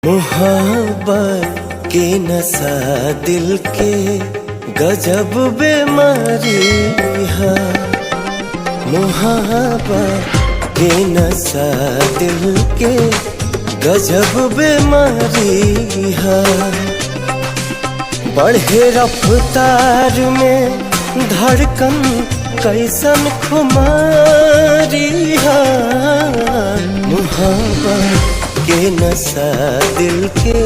मोहब्बत के नशा दिल के गजब बीमारी है। मोहब्बत के नशा दिल के गजब बीमारी है। बढ़े रफ्तार में धड़कन कैसन खुमारी है। मोहब्बत के नशा दिल के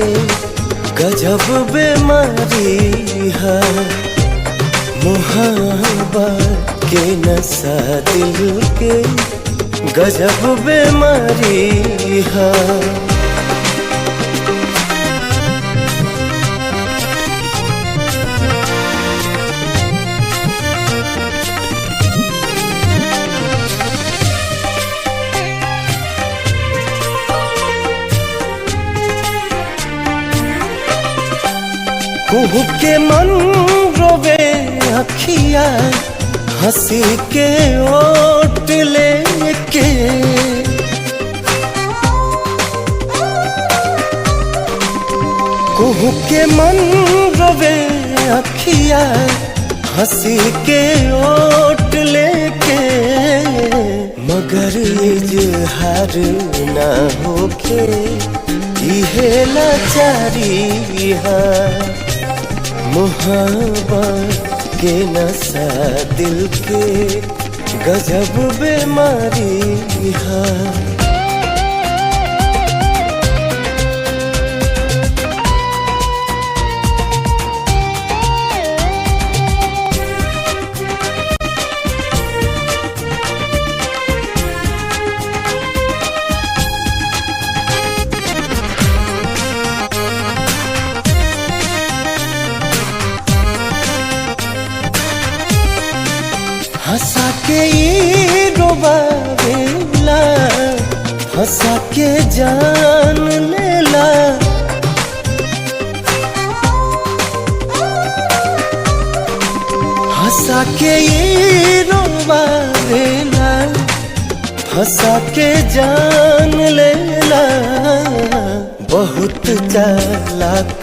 गजब बीमारी है। मोहब्बत के नशा दिल के गजब बीमारी है। कुहू के मन रोवे अखिया हंसी के ओट लेके। कुहू के मन रोवे अखिया हंसी के ओट लेके। मगर इजहार ना होके इहे लाचारी है। मोहब्बत के नशा दिल के गजब बीमारी है। हंसा के ये रोबावेला हंसा के जान लेला। हंसा के ये रोबावेला हंसा के जान लेला। बहुत चालाक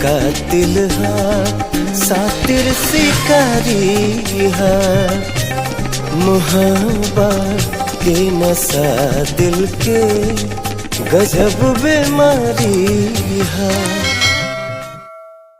कातिल है सातिर शिकारी है। मोहब्बत के नशा दिल के गजब बीमारी है।